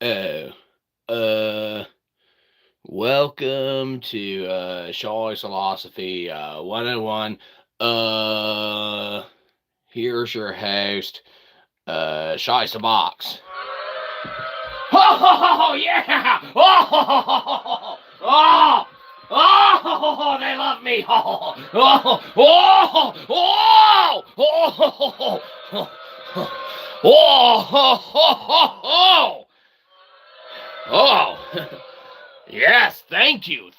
Oh, uh, welcome to Shyzalosophy 101. Uh, Here's your host, Box. Oh, yeah! Oh, oh, oh, they love me! Oh, oh, oh, oh, oh, oh, oh, oh. Yes, thank you.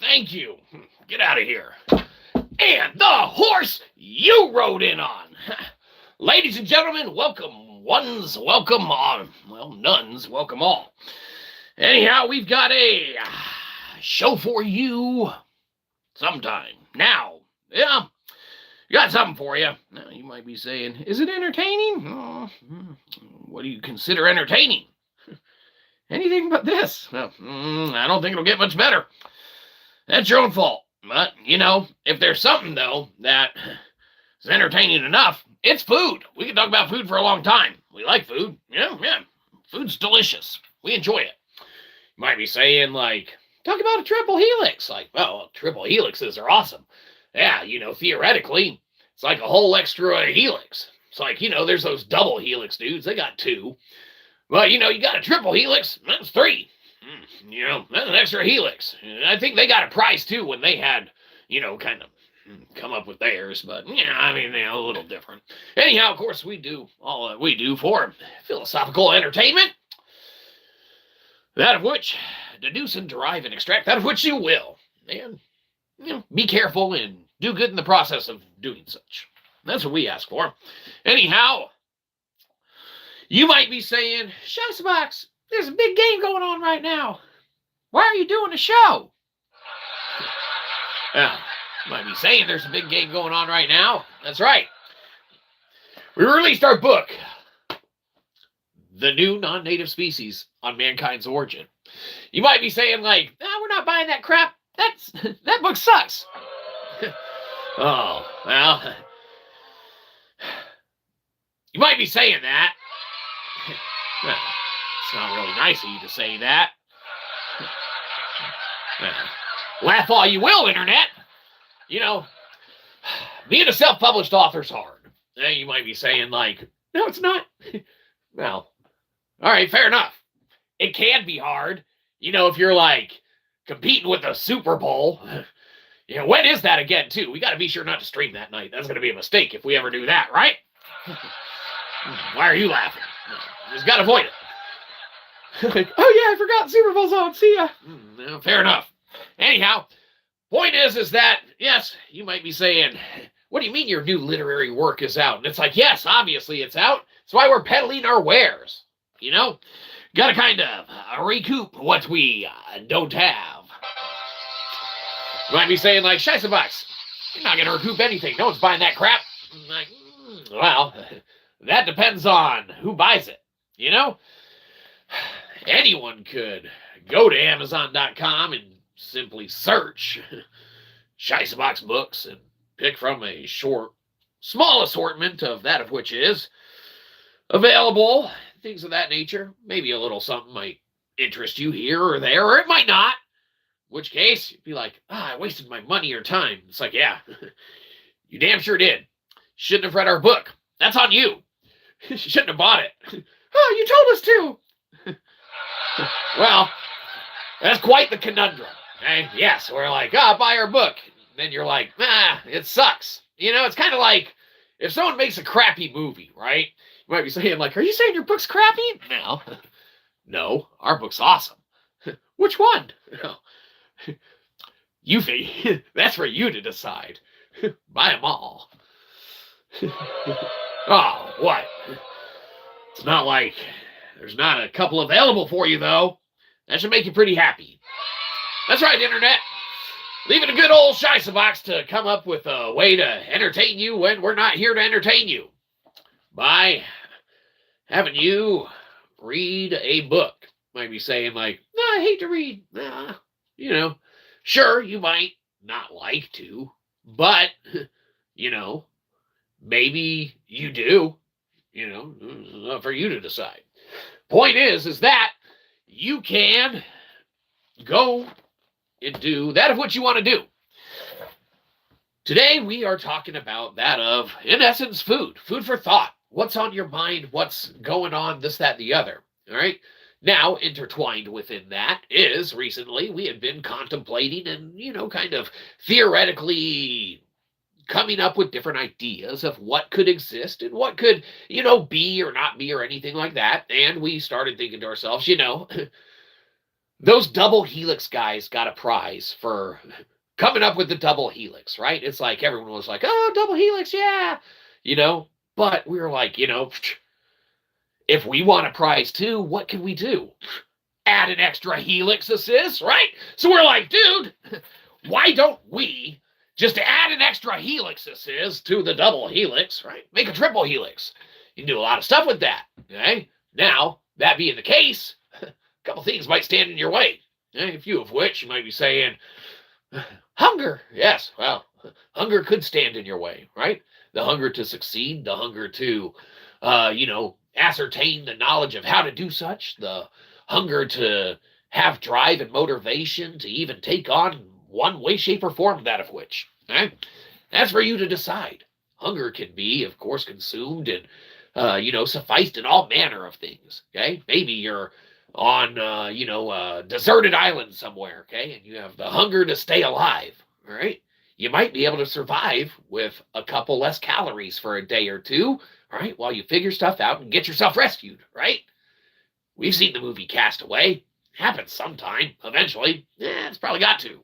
Get out of here. And the horse you rode in on. Ladies and gentlemen, welcome ones, welcome on. Well, nuns, welcome all. Anyhow, we've got a show for you sometime. Now, yeah, got something for you. Now, you might be saying, is it entertaining? What do you consider entertaining? Anything but this. Well, I don't think it'll get much better. That's your own fault. But, if there's something, though, that is entertaining enough, it's food. We can talk about food for a long time. We like food. Yeah. Food's delicious. We enjoy it. You might be saying, talk about a triple helix. Well, triple helixes are awesome. Yeah, theoretically, it's like a whole extra helix. It's like, there's those double helix dudes. They got two. Well, you got a triple helix. That's three. That's an extra helix. I think they got a prize, too, when they had, kind of come up with theirs. But, a little different. Anyhow, of course, we do all that we do for philosophical entertainment. That of which, deduce and derive and extract that of which you will. And, be careful and do good in the process of doing such. That's what we ask for. Anyhow, you might be saying, Shucksbox, there's a big game going on right now. Why are you doing a show? You might be saying there's a big game going on right now. That's right. We released our book, The New Non-Native Species on Mankind's Origin. You might be saying, we're not buying that crap. That book sucks. Oh, well, you might be saying that. Well, it's not really nice of you to say that. Laugh all you will, Internet. Being a self-published author's hard. You might be saying, no, it's not. Well, all right, fair enough. It can be hard. If you're, competing with the Super Bowl. When is that again, too? We got to be sure not to stream that night. That's going to be a mistake if we ever do that, right? Why are you laughing? Just got to avoid it. Oh, yeah, I forgot Super Bowl's on. See ya. No, fair enough. Anyhow, point is that, yes, you might be saying, what do you mean your new literary work is out? And it's yes, obviously it's out. That's why we're peddling our wares. Got to kind of recoup what we don't have. You might be saying, Shyzalosophy, you're not going to recoup anything. No one's buying that crap. Well, that depends on who buys it. Anyone could go to Amazon.com and simply search Shyzalosophy books and pick from a small assortment of that of which is available, things of that nature. Maybe a little something might interest you here or there, or it might not. In which case, you'd be I wasted my money or time. It's yeah, you damn sure did. Shouldn't have read our book. That's on you. You shouldn't have bought it. Oh, you told us to. Well, that's quite the conundrum. Okay? Yes, we're buy our book. Then you're it sucks. It's kind of if someone makes a crappy movie, right? You might be saying, are you saying your book's crappy? No. No, our book's awesome. Which one? You think that's for you to decide. Buy them all. Oh, what? It's not there's not a couple available for you, though. That should make you pretty happy. That's right, Internet. Leave it a good old Shyzalosophy to come up with a way to entertain you when we're not here to entertain you. By having you read a book. Might be saying, no, I hate to read. Sure, you might not like to, but, maybe you do. For you to decide. Point is that you can go and do that of what you want to do. Today, we are talking about that of, in essence, food for thought. What's on your mind? What's going on? This, that, the other. All right. Now, intertwined within that is recently we had been contemplating and, kind of theoretically coming up with different ideas of what could exist and what could, be or not be or anything like that. And we started thinking to ourselves, those double helix guys got a prize for coming up with the double helix, right? It's like everyone was like, oh, double helix, yeah. But we were like, if we want a prize too, what can we do? Add an extra helix assist, right? So we're like, dude, why don't we just add an extra helix assist to the double helix, right? Make a triple helix. You can do a lot of stuff with that, okay? Now, that being the case, a couple things might stand in your way, a few of which you might be saying, hunger. Yes, well, hunger could stand in your way, right? The hunger to succeed, the hunger to, ascertain the knowledge of how to do such, the hunger to have drive and motivation to even take on one way, shape, or form, that of which. Okay? That's for you to decide. Hunger can be, of course, consumed and, sufficed in all manner of things. Okay? Maybe you're on, a deserted island somewhere, okay? And you have the hunger to stay alive, all right? You might be able to survive with a couple less calories for a day or two, all right, while you figure stuff out and get yourself rescued, right? We've seen the movie Castaway. Happens sometime, eventually. It's probably got to.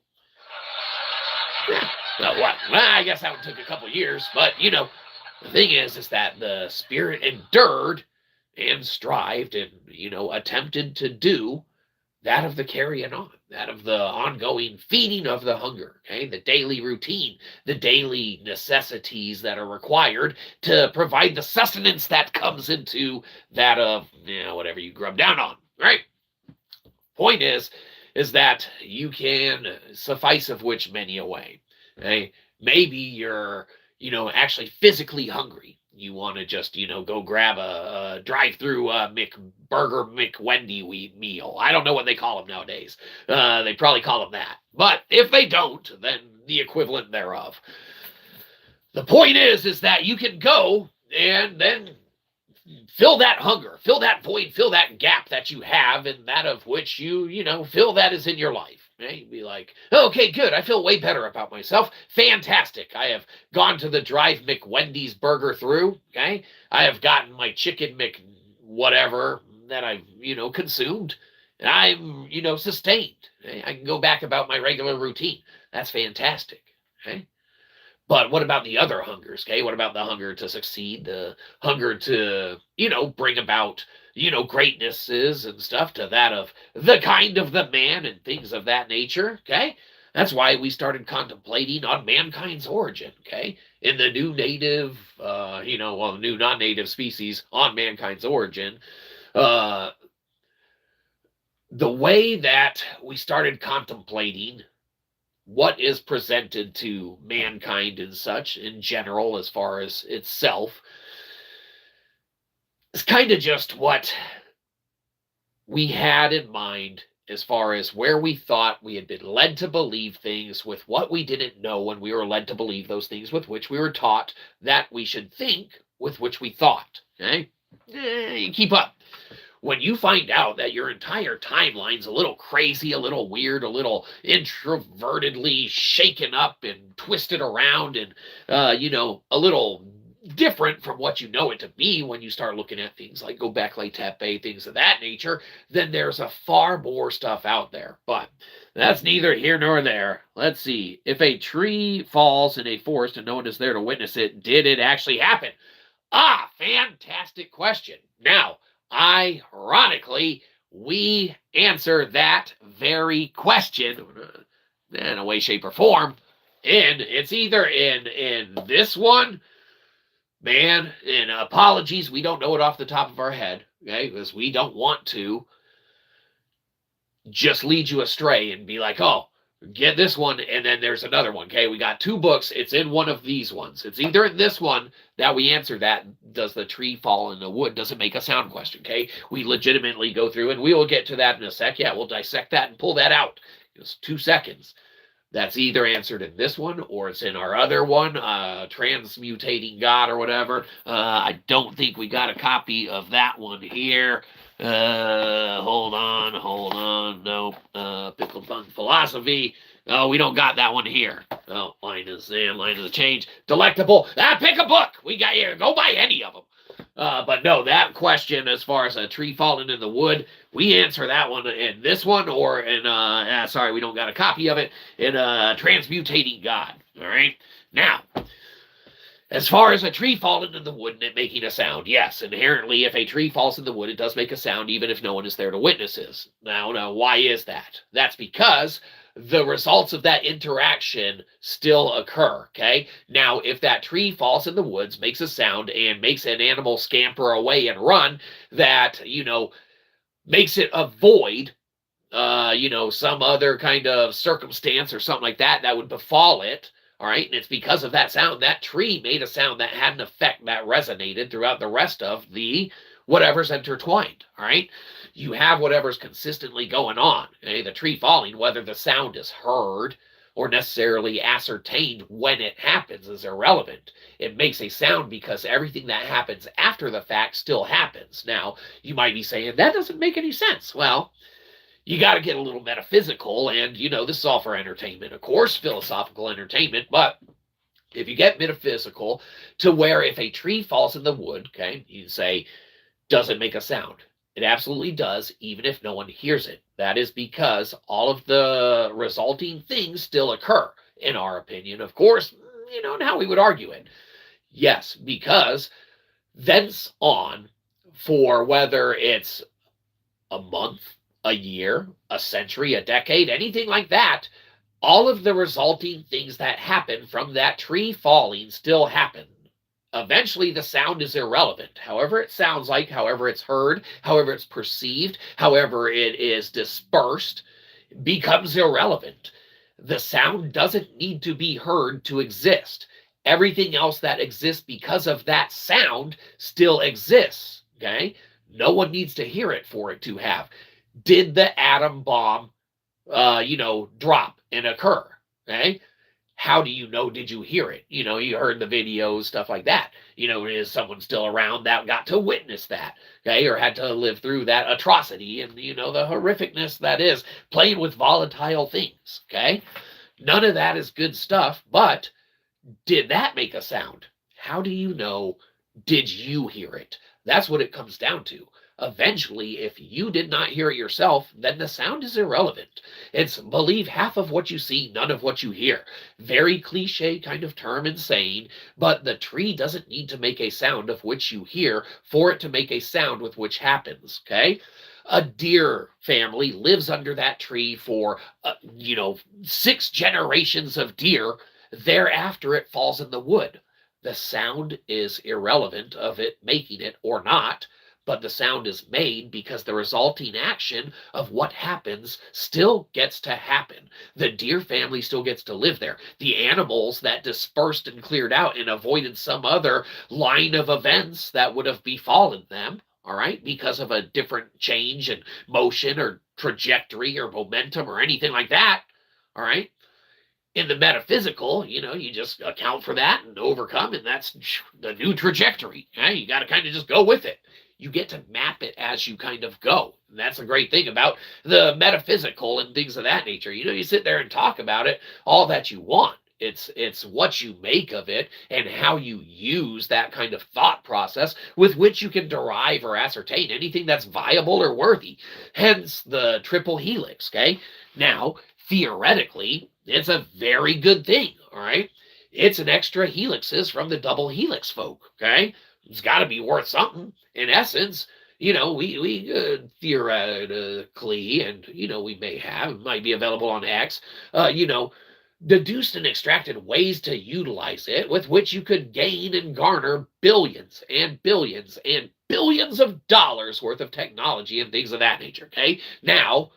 Well, what? Well, I guess that one took a couple years, but, the thing is that the spirit endured and strived and, attempted to do that of the carrying on, that of the ongoing feeding of the hunger, okay? The daily routine, the daily necessities that are required to provide the sustenance that comes into that of, whatever you grub down on, right? Point is that you can suffice of which many a way, okay? Maybe you're, actually physically hungry. You want to just, go grab a drive-through McWendy meal. I don't know what they call them nowadays. They probably call them that. But if they don't, then the equivalent thereof. The point is that you can go and then fill that hunger, fill that void, fill that gap that you have, and that of which you, feel that is in your life. Okay? You'd be like, okay, good. I feel way better about myself. Fantastic. I have gone to the drive McWendy's burger through. Okay. I have gotten my chicken Mc whatever that I've, consumed. And I'm, sustained. Okay? I can go back about my regular routine. That's fantastic. Okay. But what about the other hungers, okay? What about the hunger to succeed, the hunger to, bring about, greatnesses and stuff, to that of the kind of the man and things of that nature, okay? That's why we started contemplating on mankind's origin, okay? In the new native, the new non-native species on mankind's origin, the way that we started contemplating what is presented to mankind and such in general as far as itself is kind of just what we had in mind as far as where we thought we had been led to believe things with what we didn't know when we were led to believe those things with which we were taught that we should think with which we thought. Okay? You keep up. When you find out that your entire timeline's a little crazy, a little weird, a little introvertedly shaken up and twisted around and, a little different from what you know it to be when you start looking at things like Göbekli Tepe, things of that nature, then there's a far more stuff out there. But that's neither here nor there. Let's see. If a tree falls in a forest and no one is there to witness it, did it actually happen? Ah, fantastic question. Now, ironically, we answer that very question in a way, shape, or form. And it's either in this one, man, and apologies, we don't know it off the top of our head, okay, because we don't want to just lead you astray and be like, oh, Get this one, and then there's another one. Okay, we got two books. It's in one of these ones. It's either in this one that we answer that, does the tree fall in the wood? Does it make a sound question? Okay, we legitimately go through, and we will get to that in a sec. Yeah, we'll dissect that and pull that out. It's 2 seconds. That's either answered in this one or it's in our other one, Transmutating God or whatever. I don't think we got a copy of that one here. Hold on. Nope. Pickled Punk Philosophy. Oh, we don't got that one here. Oh, line of sand, line of the change. Delectable. Pick a book. We got here. Go buy any of them. But no, that question as far as a tree falling in the wood, we answer that one in this one or in, sorry, we don't got a copy of it, in Transmutating God. All right? Now, as far as a tree falling in the wood and it making a sound, yes, inherently, if a tree falls in the wood, it does make a sound even if no one is there to witness it. Now, why is that? That's because the results of that interaction still occur, okay? Now, if that tree falls in the woods, makes a sound, and makes an animal scamper away and run, that, makes it avoid, some other kind of circumstance or something like that that would befall it, all right? And it's because of that sound. That tree made a sound that had an effect that resonated throughout the rest of the whatever's intertwined, all right? You have whatever's consistently going on. Okay? The tree falling, whether the sound is heard or necessarily ascertained when it happens, is irrelevant. It makes a sound because everything that happens after the fact still happens. Now, you might be saying, that doesn't make any sense. Well, you got to get a little metaphysical, and, this is all for entertainment, of course, philosophical entertainment, but if you get metaphysical to where if a tree falls in the wood, okay, you say, does it make a sound? It absolutely does, even if no one hears it. That is because all of the resulting things still occur, in our opinion. Of course, and how we would argue it. Yes, because thence on, for whether it's a month, a year, a century, a decade, anything like that, all of the resulting things that happen from that tree falling still happen. Eventually, the sound is irrelevant. However it sounds like, however it's heard, however it's perceived, however it is dispersed, becomes irrelevant. The sound doesn't need to be heard to exist. Everything else that exists because of that sound still exists, okay? No one needs to hear it for it to have. Did the atom bomb, drop and occur, okay? How do you know? Did you hear it? You heard the videos, stuff like that. Is someone still around that got to witness that, okay, or had to live through that atrocity and, the horrificness that is playing with volatile things, okay? None of that is good stuff, but did that make a sound? How do you know? Did you hear it? That's what it comes down to. Eventually, if you did not hear it yourself, then the sound is irrelevant. It's believe half of what you see, none of what you hear. Very cliche kind of term and saying, but the tree doesn't need to make a sound of which you hear for it to make a sound with which happens, okay? A deer family lives under that tree for, 6 generations of deer. Thereafter, it falls in the wood. The sound is irrelevant of it making it or not, but the sound is made because the resulting action of what happens still gets to happen. The deer family still gets to live there. The animals that dispersed and cleared out and avoided some other line of events that would have befallen them, all right, because of a different change in motion or trajectory or momentum or anything like that, all right? In the metaphysical, you just account for that and overcome, and that's the new trajectory. Okay? You got to kind of just go with it. You get to map it as you kind of go. And that's a great thing about the metaphysical and things of that nature. You sit there and talk about it all that you want. It's what you make of it and how you use that kind of thought process with which you can derive or ascertain anything that's viable or worthy. Hence the triple helix, okay? Now, theoretically, it's a very good thing, all right? It's an extra helixes from the double helix folk, okay? It's got to be worth something. In essence, we theoretically, and, it might be available on X, deduced and extracted ways to utilize it with which you could gain and garner billions and billions and billions of dollars worth of technology and things of that nature, okay? Now,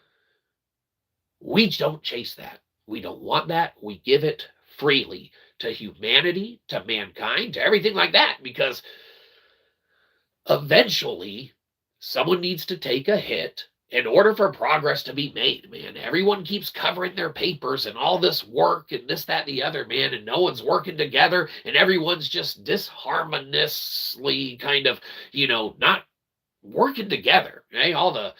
we don't chase that. We don't want that. We give it freely to humanity, to mankind, to everything like that, because eventually someone needs to take a hit in order for progress to be made, man. Everyone keeps covering their papers and all this work and this, that, and the other, man, and no one's working together, and everyone's just disharmoniously kind of, not working together, okay? All the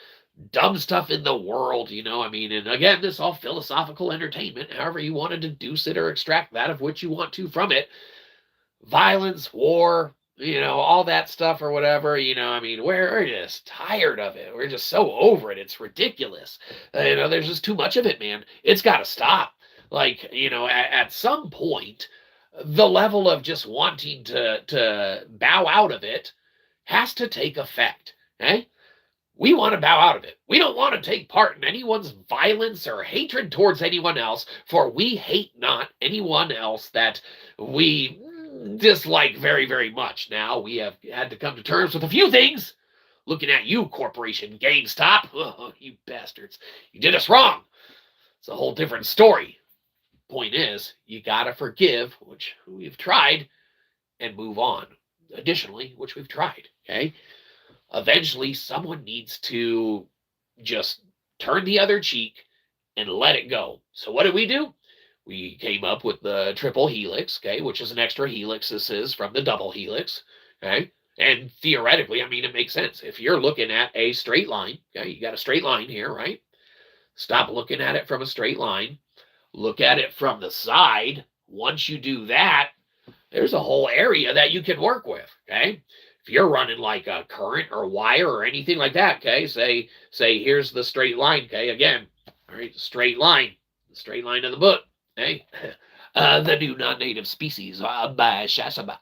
dumb stuff in the world, and again, this all philosophical entertainment, however you want to deduce it or extract that of which you want to from it. Violence, war, all that stuff or whatever, we're just tired of it. We're just so over it. It's ridiculous. There's just too much of it, man. It's got to stop. Like, at some point, the level of just wanting to bow out of it has to take effect, okay? We want to bow out of it. We don't want to take part in anyone's violence or hatred towards anyone else, for we hate not anyone else that we dislike very, very much. Now, we have had to come to terms with a few things. Looking at you, Corporation GameStop. Oh, you bastards. You did us wrong. It's a whole different story. Point is, you got to forgive, which we've tried, and move on. Additionally, which we've tried, okay? Eventually, someone needs to just turn the other cheek and let it go. So what did we do? We came up with the triple helix, okay, which is an extra helix. This is from the double helix, okay? And theoretically, it makes sense. If you're looking at a straight line, okay, you got a straight line here, right? Stop looking at it from a straight line. Look at it from the side. Once you do that, there's a whole area that you can work with, okay? If you're running like a current or wire or anything like that, okay, say here's the straight line, okay, again, all right, straight line of the book, okay, the new non-native species by Shyzalosophy.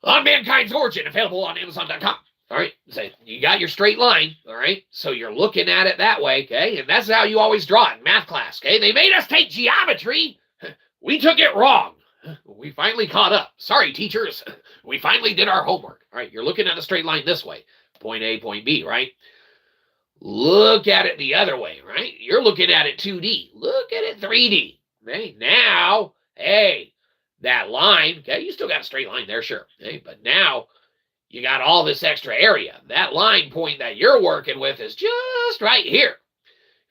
On Mankind's Origin, available on Amazon.com. All right, so you got your straight line, all right, so you're looking at it that way, okay, and that's how you always draw it in math class, okay? They made us take geometry. We took it wrong. We finally caught up. Sorry, teachers. We finally did our homework. All right, you're looking at a straight line this way. Point A, point B, right? Look at it the other way, right? You're looking at it 2D. Look at it 3D. Okay, now, hey, that line, okay, you still got a straight line there, sure. Okay, but now you got all this extra area. That line point that you're working with is just right here.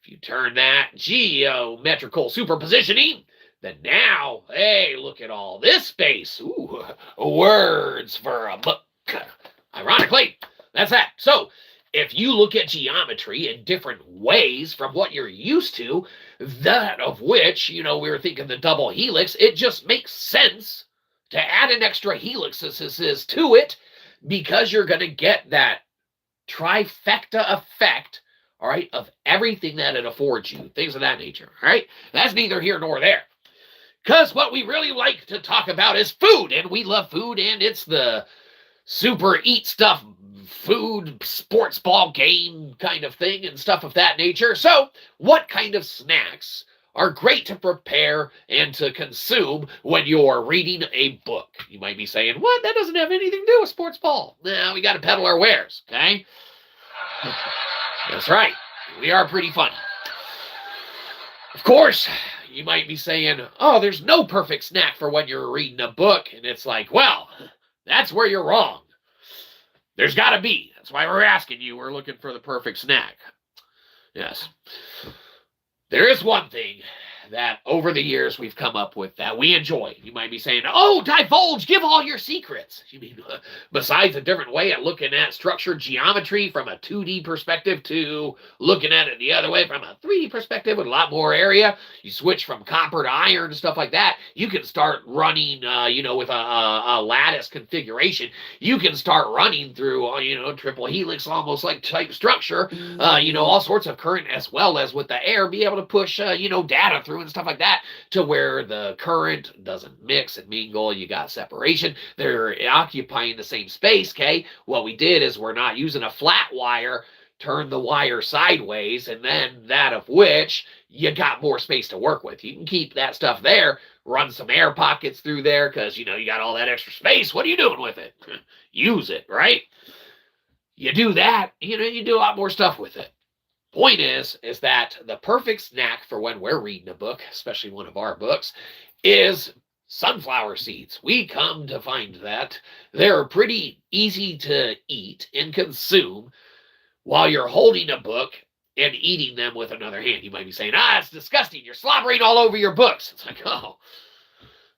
If you turn that geometrical superpositioning, then now, hey, look at all this space. Ooh, words for a book. Ironically, that's that. So, if you look at geometry in different ways from what you're used to, that of which, we were thinking the double helix, it just makes sense to add an extra helix to it, because you're going to get that trifecta effect, all right, of everything that it affords you, things of that nature, all right? That's neither here nor there. Because what we really like to talk about is food, and we love food, and it's the super eat stuff, food, sports ball game kind of thing and stuff of that nature. So, what kind of snacks are great to prepare and to consume when you're reading a book? You might be saying, what? That doesn't have anything to do with sports ball. No, we got to peddle our wares, okay? That's right. We are pretty funny. Of course, you might be saying, oh, there's no perfect snack for when you're reading a book. And it's like, well, that's where you're wrong. There's got to be. That's why we're asking you. We're looking for the perfect snack. Yes. There is one thing that over the years we've come up with that we enjoy. You might be saying, oh, divulge, give all your secrets. You mean, besides a different way at looking at structured geometry from a 2D perspective to looking at it the other way from a 3D perspective with a lot more area, you switch from copper to iron and stuff like that, you can start running, with a lattice configuration, you can start running through, triple helix, almost like type structure, all sorts of current, as well as with the air, be able to push, data through and stuff like that, to where the current doesn't mix and mingle. You got separation. They're occupying the same space, okay? What we did is we're not using a flat wire, turn the wire sideways, and then that of which you got more space to work with. You can keep that stuff there, run some air pockets through there, because, you got all that extra space. What are you doing with it? Use it, right? You do that, you do a lot more stuff with it. Point is that the perfect snack for when we're reading a book, especially one of our books, is sunflower seeds. We come to find that they're pretty easy to eat and consume while you're holding a book and eating them with another hand. You might be saying, it's disgusting. You're slobbering all over your books. It's like, oh,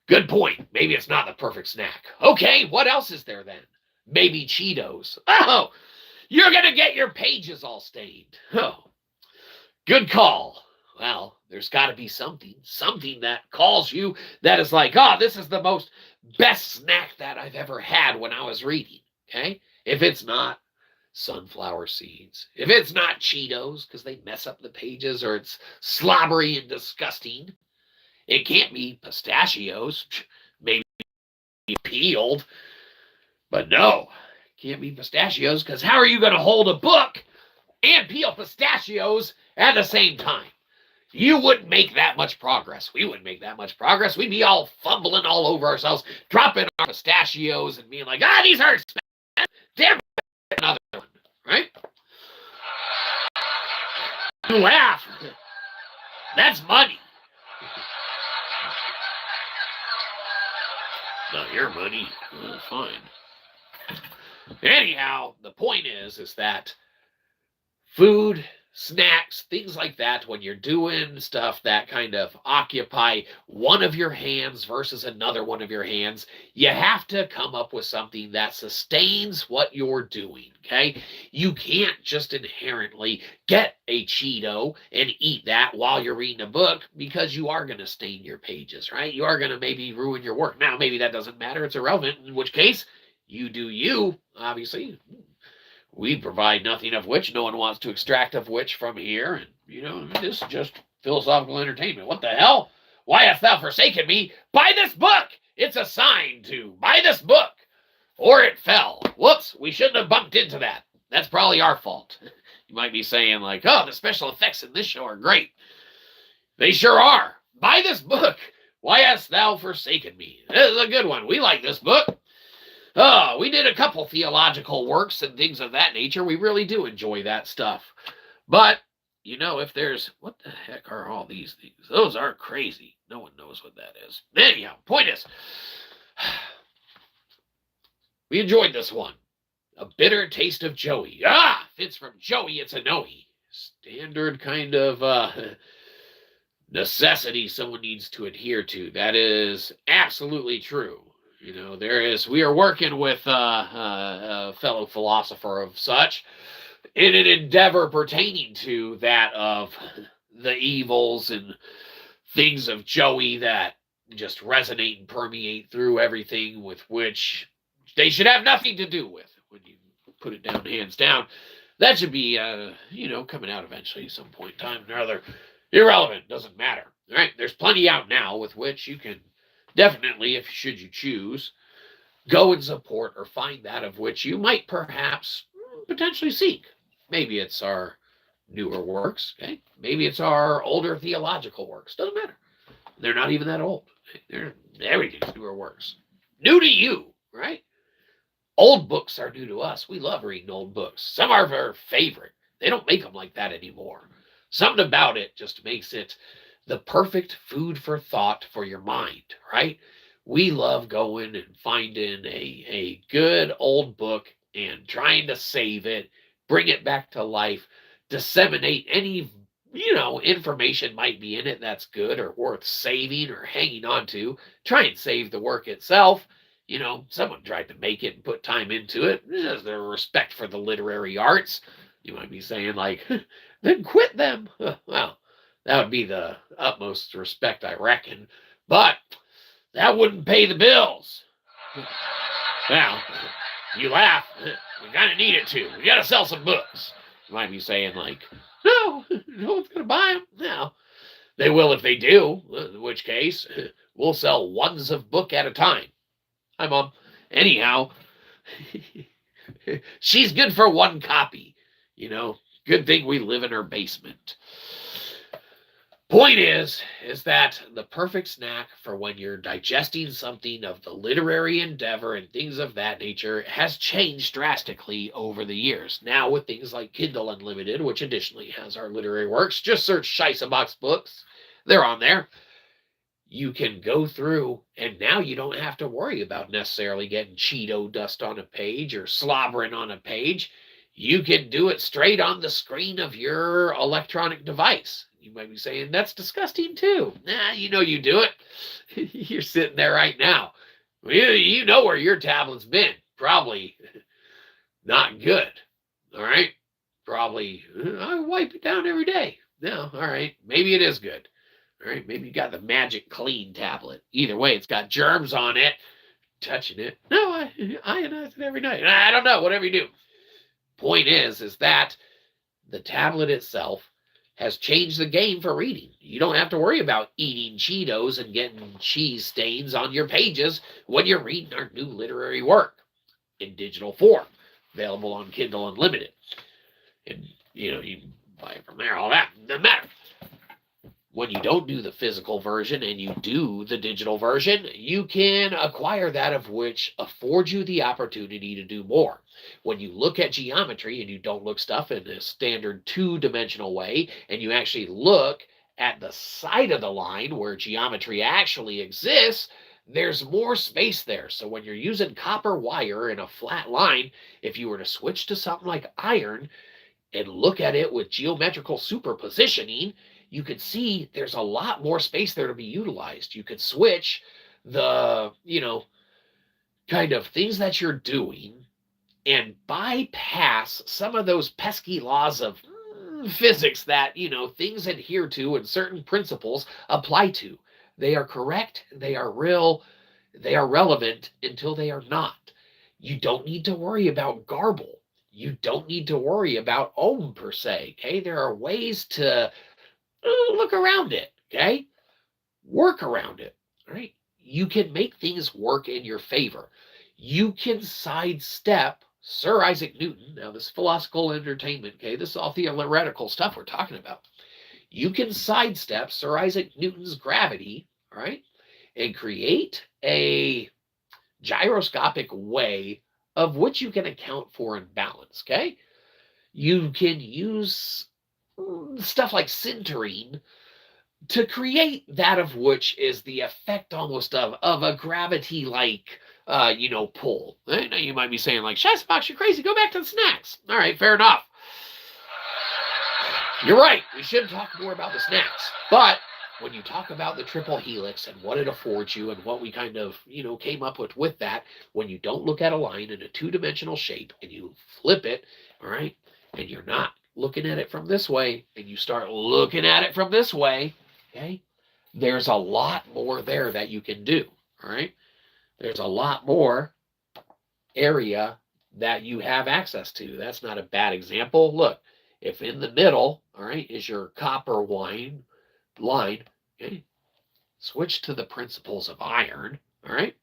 good point. Maybe it's not the perfect snack. Okay, what else is there then? Maybe Cheetos. Oh, you're going to get your pages all stained. Oh, good call. Well, there's got to be something that calls you that is like, this is the most best snack that I've ever had when I was reading. Okay? If it's not sunflower seeds, if it's not Cheetos because they mess up the pages or it's slobbery and disgusting, it can't be pistachios, maybe peeled, but no, it can't be pistachios because how are you going to hold a book and peel pistachios at the same time? You wouldn't make that much progress. We wouldn't make that much progress. We'd be all fumbling all over ourselves, dropping our pistachios and being like, these hurt. Damn, another one, right? You laugh. That's money. Not your money. Fine. Anyhow, the point is that food, snacks, things like that, when you're doing stuff that kind of occupy one of your hands versus another one of your hands, you have to come up with something that sustains what you're doing, okay? You can't just inherently get a Cheeto and eat that while you're reading a book because you are going to stain your pages, right? You are going to maybe ruin your work. Now, maybe that doesn't matter. It's irrelevant, in which case, you do you, obviously. We provide nothing of which, no one wants to extract of which from here. And, this is just philosophical entertainment. What the hell? Why hast thou forsaken me? Buy this book! It's a sign to buy this book. Or it fell. Whoops, we shouldn't have bumped into that. That's probably our fault. You might be saying like, the special effects in this show are great. They sure are. Buy this book. Why hast thou forsaken me? This is a good one. We like this book. We did a couple theological works and things of that nature. We really do enjoy that stuff. But, if there's, what the heck are all these things? Those are crazy. No one knows what that is. Anyhow, point is, we enjoyed this one. A bitter taste of Joey. If it's from Joey, it's a Noe. Standard kind of necessity someone needs to adhere to. That is absolutely true. We are working with a fellow philosopher of such in an endeavor pertaining to that of the evils and things of Joey that just resonate and permeate through everything with which they should have nothing to do with. When you put it down, hands down, that should be, coming out eventually at some point in time or other. Irrelevant, doesn't matter. All right, there's plenty out now with which you can definitely, should you choose, go and support or find that of which you might perhaps potentially seek. Maybe it's our newer works, okay? Maybe it's our older theological works. Doesn't matter. They're not even that old. Everything's newer works. New to you, right? Old books are new to us. We love reading old books. Some are our favorite. They don't make them like that anymore. Something about it just makes it the perfect food for thought for your mind, right? We love going and finding a good old book and trying to save it, bring it back to life, disseminate any, information might be in it that's good or worth saving or hanging on to. Try and save the work itself. Someone tried to make it and put time into it. There's a respect for the literary arts. You might be saying like, then quit them. Well, that would be the utmost respect, I reckon. But that wouldn't pay the bills. Well, you laugh. We kind of need it to. We got to sell some books. You might be saying like, no one's going to buy them. No. They will if they do, in which case we'll sell ones of book at a time. Hi, Mom. Anyhow, she's good for one copy. Good thing we live in her basement. Point is that the perfect snack for when you're digesting something of the literary endeavor and things of that nature has changed drastically over the years. Now with things like Kindle Unlimited, which additionally has our literary works, just search Shyzalosophy books. They're on there. You can go through, and now you don't have to worry about necessarily getting Cheeto dust on a page or slobbering on a page. You can do it straight on the screen of your electronic device. You might be saying, that's disgusting too. Nah, you know you do it. You're sitting there right now. You know where your tablet's been. Probably not good. All right? Probably, I wipe it down every day. No, all right. Maybe it is good. All right, maybe you got the magic clean tablet. Either way, it's got germs on it. Touching it. No, I ionize it every night. I don't know, whatever you do. Point is that the tablet itself has changed the game for reading. You don't have to worry about eating Cheetos and getting cheese stains on your pages when you're reading our new literary work in digital form, available on Kindle Unlimited. And, you can buy it from there, all that. Doesn't matter. When you don't do the physical version and you do the digital version, you can acquire that of which affords you the opportunity to do more. When you look at geometry and you don't look stuff in a standard two-dimensional way, and you actually look at the side of the line where geometry actually exists, there's more space there. So when you're using copper wire in a flat line, if you were to switch to something like iron and look at it with geometrical superpositioning, you could see there's a lot more space there to be utilized. You could switch the, kind of things that you're doing and bypass some of those pesky laws of physics that, things adhere to and certain principles apply to. They are correct, they are real, they are relevant until they are not. You don't need to worry about garble. You don't need to worry about ohm per se, okay? There are ways to look around it, okay? Work around it, right? You can make things work in your favor. You can sidestep Sir Isaac Newton. Now, this is philosophical entertainment, okay? This is all theoretical stuff we're talking about. You can sidestep Sir Isaac Newton's gravity, all right, and create a gyroscopic way of which you can account for in balance, okay? You can use stuff like sintering to create that of which is the effect almost of a gravity-like, pull. I know you might be saying, like, Shazbox, you're crazy. Go back to the snacks. All right, fair enough. You're right. We should talk more about the snacks. But when you talk about the triple helix and what it affords you and what we kind of, came up with that, when you don't look at a line in a two-dimensional shape and you flip it, all right, and you're not looking at it from this way and you start looking at it from this way, okay, there's a lot more there that you can do, all right? There's a lot more area that you have access to. That's not a bad example. Look, if in the middle, all right, is your copper line, okay, switch to the principles of iron, all right?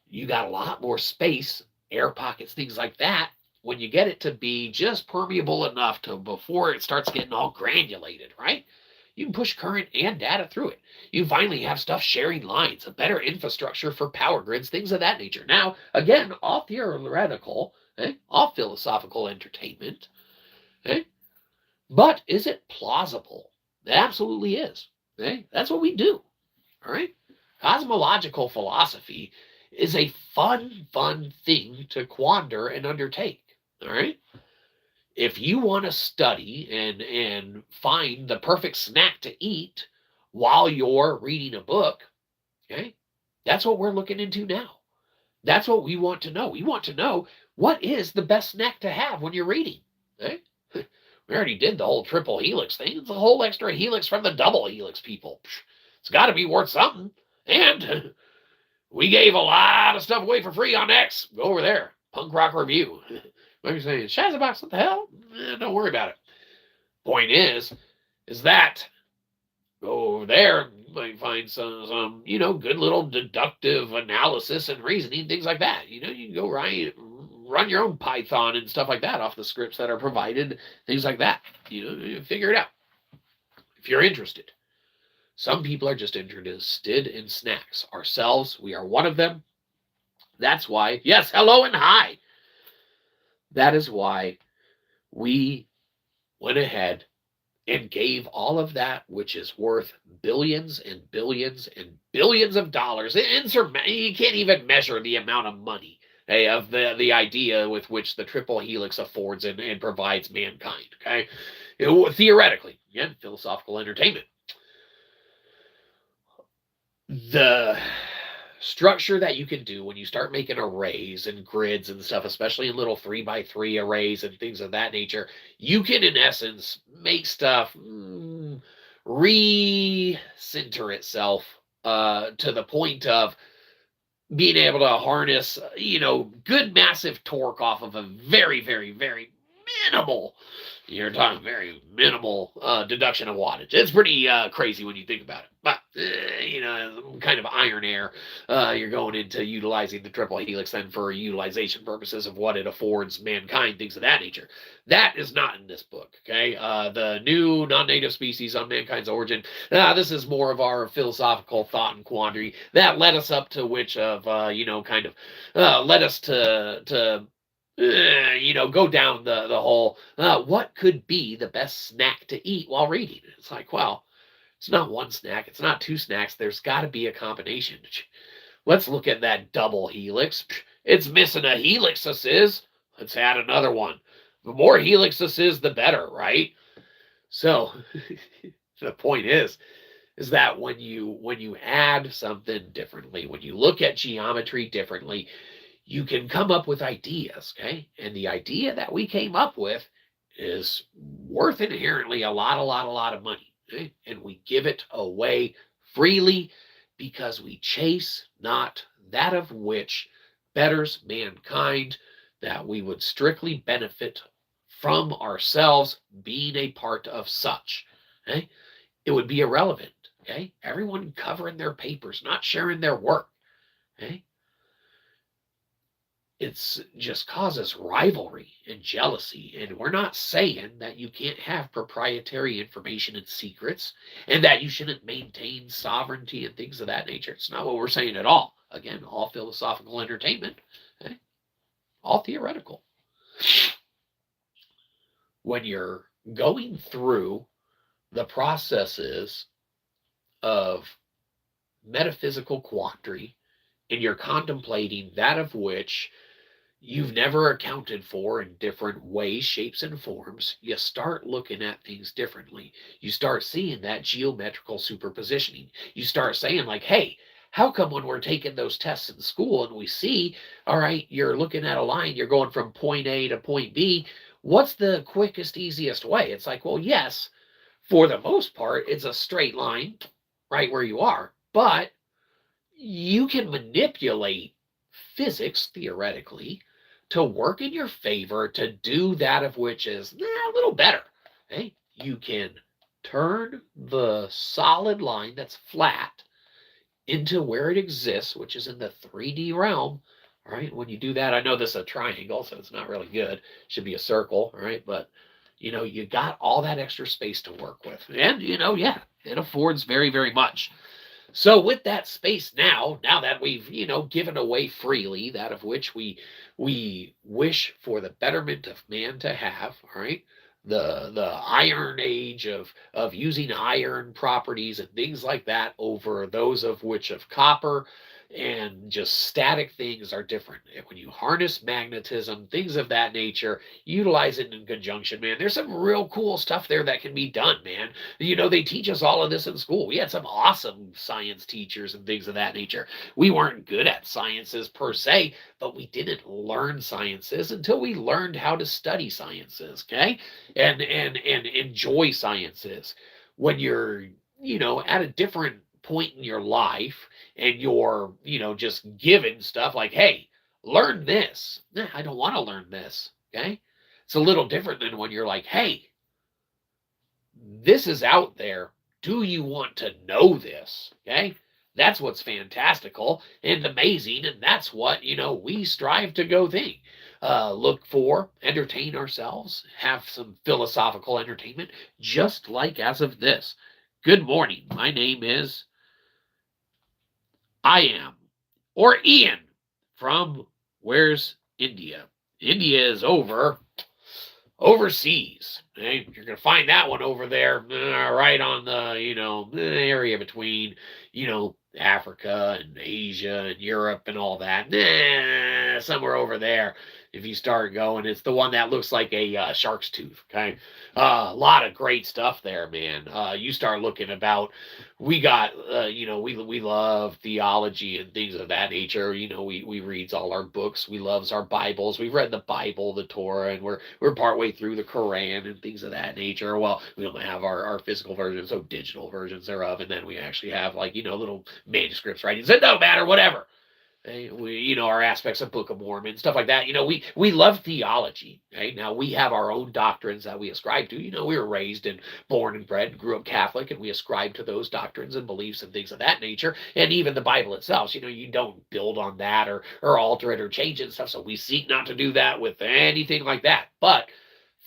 You got a lot more space, air pockets, things like that, when you get it to be just permeable enough to before it starts getting all granulated, right? You can push current and data through it. You finally have stuff sharing lines, a better infrastructure for power grids, things of that nature. Now, again, all theoretical, all philosophical entertainment, but is it plausible? It absolutely is. That's what we do, all right? Cosmological philosophy is a fun thing to quander and undertake, all right? If you want to study and find the perfect snack to eat while you're reading a book, okay, that's what we're looking into now. That's what we want to know. We want to know what is the best snack to have when you're reading. Okay? We already did the whole triple helix thing. It's a whole extra helix from the double helix people. It's got to be worth something. And we gave a lot of stuff away for free on X. Go over there. Punkrokreview. Maybe saying, Shazbox, what the hell? Don't worry about it. Point is that go over there, you might find some good little deductive analysis and reasoning, things like that. You can go run your own Python and stuff like that off the scripts that are provided, things like that. You figure it out if you're interested. Some people are just interested in snacks. Ourselves, we are one of them. That's why, yes, hello and hi. That is why we went ahead and gave all of that, which is worth billions and billions and billions of dollars. You can't even measure the amount of money, of the idea with which the triple helix affords and provides mankind. Okay, theoretically, again, philosophical entertainment. The structure that you can do when you start making arrays and grids and stuff, especially in little 3x3 arrays and things of that nature, you can, in essence, make stuff recenter itself to the point of being able to harness, good massive torque off of a very, very, very minimal, you're talking very minimal deduction of wattage. It's pretty crazy when you think about it. But, kind of iron air, you're going into utilizing the triple helix then for utilization purposes of what it affords mankind, things of that nature. That is not in this book, okay? The new non-native species on mankind's origin, this is more of our philosophical thought and quandary that led us up to which of, led us to go down the whole, what could be the best snack to eat while reading? It's like, well, it's not one snack. It's not two snacks. There's got to be a combination. Let's look at that double helix. It's missing a helix, this is. Let's add another one. The more helix this is, the better, right? So the point is that when you add something differently, when you look at geometry differently, you can come up with ideas, okay? And the idea that we came up with is worth inherently a lot of money, okay? And we give it away freely because we chase not that of which betters mankind, that we would strictly benefit from ourselves being a part of such, okay? It would be irrelevant, okay? Everyone covering their papers, not sharing their work, okay? It's just causes rivalry and jealousy. And we're not saying that you can't have proprietary information and secrets and that you shouldn't maintain sovereignty and things of that nature. It's not what we're saying at all. Again, all philosophical entertainment, okay? All theoretical. When you're going through the processes of metaphysical quandary and you're contemplating that of which you've never accounted for in different ways, shapes, and forms, you start looking at things differently. You start seeing that geometrical superpositioning. You start saying, like, hey, how come when we're taking those tests in school and we see, all right, you're looking at a line, you're going from point A to point B, what's the quickest, easiest way? It's like, well, yes, for the most part, it's a straight line right where you are, but you can manipulate physics theoretically to work in your favor to do that of which is a little better. Okay? You can turn the solid line that's flat into where it exists, which is in the 3D realm. All right, when you do that, I know this is a triangle, so it's not really good. It should be a circle, all right, but you got all that extra space to work with. And it affords very, very much. So with that space now that we've, given away freely that of which we wish for the betterment of man to have, all right, the iron age of using iron properties and things like that over those of which of copper and just static things are different. And when you harness magnetism, things of that nature, utilize it in conjunction, man, there's some real cool stuff there that can be done, man. They teach us all of this in school. We had some awesome science teachers and things of that nature. We weren't good at sciences per se, but we didn't learn sciences until we learned how to study sciences, okay? And enjoy sciences. When you're, at a different point in your life and you're, just given stuff like, hey, learn this. Nah, I don't want to learn this, okay? It's a little different than when you're like, hey, this is out there. Do you want to know this? Okay? That's what's fantastical and amazing, and that's what, we strive to go think. Look for, entertain ourselves, have some philosophical entertainment, just like as of this. Good morning. My name is or Ian from where's India? India is overseas. Okay? You're going to find that one over there, right on the, area between, Africa and Asia and Europe and all that. Somewhere over there. If you start going, it's the one that looks like a shark's tooth. Okay, a lot of great stuff there, man. You start looking about. We got, we love theology and things of that nature. We reads all our books. We loves our Bibles. We've read the Bible, the Torah, and we're partway through the Quran and things of that nature. Well, we don't have our physical versions, so digital versions thereof, and then we actually have little manuscripts writings. It don't matter, whatever. We, our aspects of Book of Mormon, stuff like that. We love theology. Right? Now we have our own doctrines that we ascribe to. We were raised and born and bred, and grew up Catholic, and we ascribe to those doctrines and beliefs and things of that nature. And even the Bible itself, you don't build on that or alter it or change it and stuff. So we seek not to do that with anything like that. But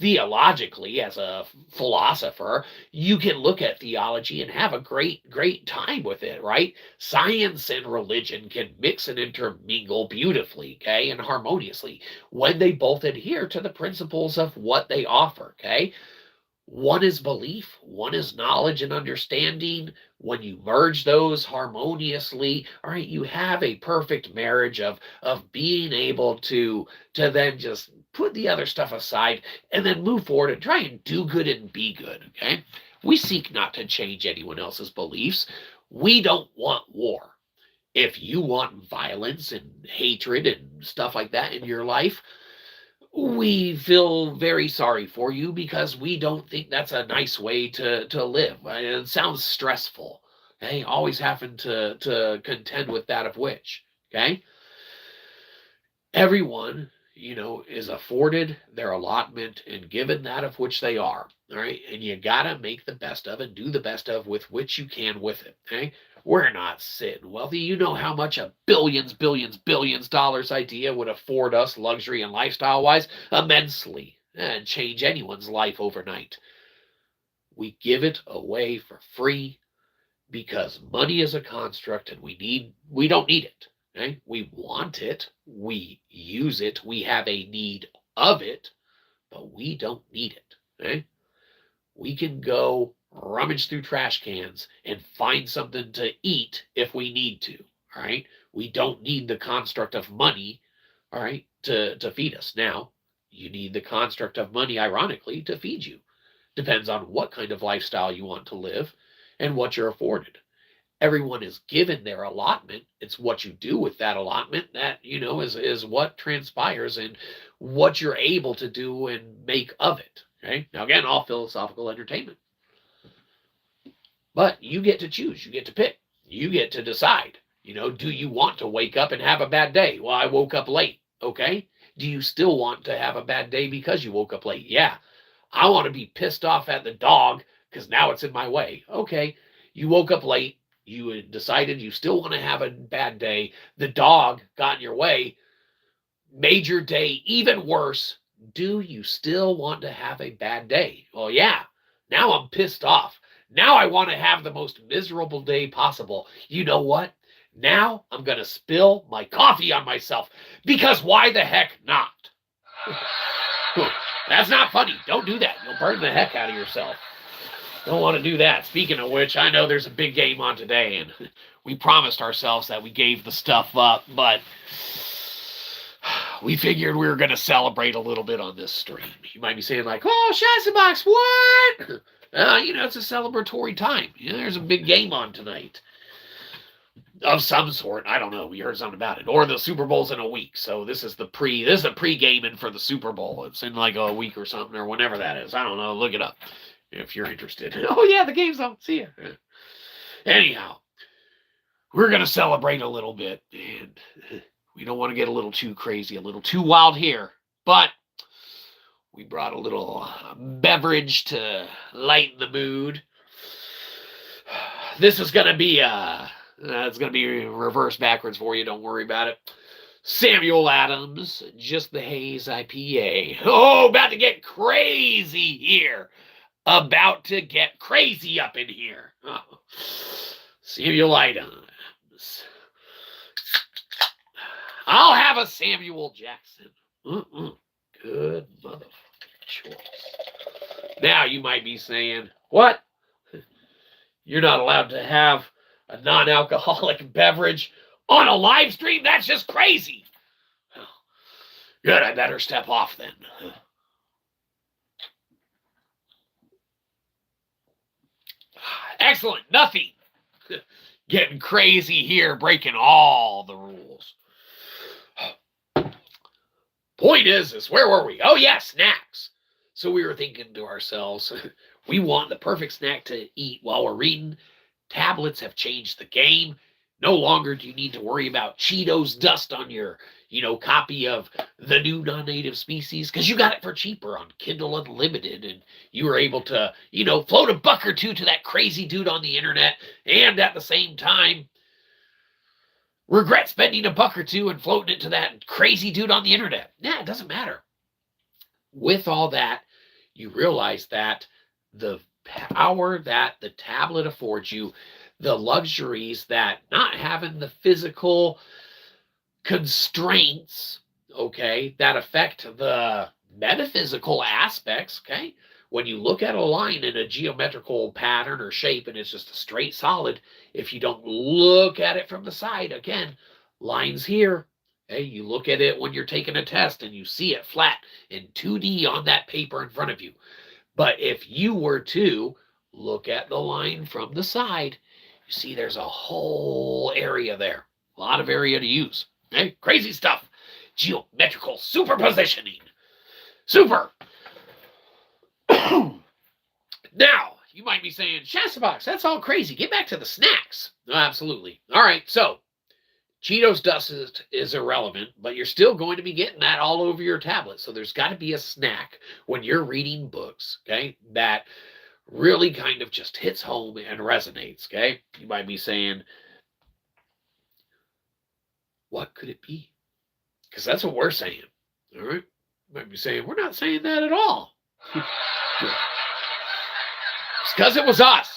theologically, as a philosopher, you can look at theology and have a great time with it, right? Science and religion can mix and intermingle beautifully, okay, and harmoniously when they both adhere to the principles of what they offer, okay? One is belief, one is knowledge and understanding. When you merge those harmoniously, all right, you have a perfect marriage of being able to then just put the other stuff aside and then move forward and try and do good and be good, okay? We seek not to change anyone else's beliefs. We don't want war. If you want violence and hatred and stuff like that in your life, we feel very sorry for you because we don't think that's a nice way to live. It sounds stressful. Okay, always having to contend with that of which. Okay, everyone is afforded their allotment and given that of which they are. All right, and you gotta make the best of it, do the best of with which you can with it. Okay. We're not sitting wealthy. You know how much a billions dollars idea would afford us luxury and lifestyle wise? Immensely. And change anyone's life overnight. We give it away for free because money is a construct and we don't need it. Okay? We want it. We use it. We have a need of it, but we don't need it. Okay? We can go rummage through trash cans and find something to eat if we need to. All right. We don't need the construct of money, all right, to feed us. Now, you need the construct of money, ironically, to feed you. Depends on what kind of lifestyle you want to live and what you're afforded. Everyone is given their allotment. It's what you do with that allotment that, is what transpires and what you're able to do and make of it. Okay. Now, again, all philosophical entertainment. But you get to choose. You get to pick. You get to decide. Do you want to wake up and have a bad day? Well, I woke up late. Okay. Do you still want to have a bad day because you woke up late? Yeah. I want to be pissed off at the dog because now it's in my way. Okay. You woke up late. You decided you still want to have a bad day. The dog got in your way. Made your day even worse. Do you still want to have a bad day? Well, yeah. Now I'm pissed off. Now I want to have the most miserable day possible. You know what? Now I'm going to spill my coffee on myself because why the heck not? That's not funny. Don't do that. You'll burn the heck out of yourself. Don't want to do that. Speaking of which, I know there's a big game on today, and we promised ourselves that we gave the stuff up, but we figured we were going to celebrate a little bit on this stream. You might be saying like, oh, Shyzalosophy, what? It's a celebratory time. There's a big game on tonight of some sort. I don't know. We heard something about it. Or the Super Bowl's in a week. So this is a pre-gaming for the Super Bowl. It's in like a week or something or whenever that is. I don't know. Look it up if you're interested. Oh, yeah, the game's on. See ya. Anyhow, we're going to celebrate a little bit. And we don't want to get a little too crazy, a little too wild here. But we brought a little beverage to lighten the mood. This is going to be it's going to be reverse backwards for you. Don't worry about it. Samuel Adams, Just the Haze IPA. Oh, about to get crazy here. about to get crazy up in here. Oh. Samuel items. I'll have a Samuel Jackson. Good motherfucking choice. Now you might be saying, what? You're not allowed to have a non-alcoholic beverage on a live stream? That's just crazy. Good, I better step off then. Excellent, nothing. Getting crazy here, breaking all the rules. Point is where were we? Oh, yeah, snacks. So we were thinking to ourselves, we want the perfect snack to eat while we're reading. Tablets have changed the game. No longer do you need to worry about Cheetos dust on your, copy of The New Non-Native Species, because you got it for cheaper on Kindle Unlimited, and you were able to, float a buck or two to that crazy dude on the internet, and at the same time, regret spending a buck or two and floating it to that crazy dude on the internet. Yeah, it doesn't matter. With all that, you realize that the power that the tablet affords you, the luxuries that not having the physical constraints, okay, that affect the metaphysical aspects, okay? When you look at a line in a geometrical pattern or shape and it's just a straight solid, if you don't look at it from the side, again, lines here, okay, you look at it when you're taking a test and you see it flat in 2D on that paper in front of you. But if you were to look at the line from the side, you see there's a whole area there. A lot of area to use. Okay? Crazy stuff. Geometrical superpositioning. Super. Now, you might be saying, Shastabox, that's all crazy. Get back to the snacks. No, absolutely. All right, so Cheetos dust is irrelevant, but you're still going to be getting that all over your tablet. So there's got to be a snack when you're reading books, okay, that really kind of just hits home and resonates, okay? You might be saying, what could it be? Because that's what we're saying, all right? You might be saying, we're not saying that at all. It's because it was us.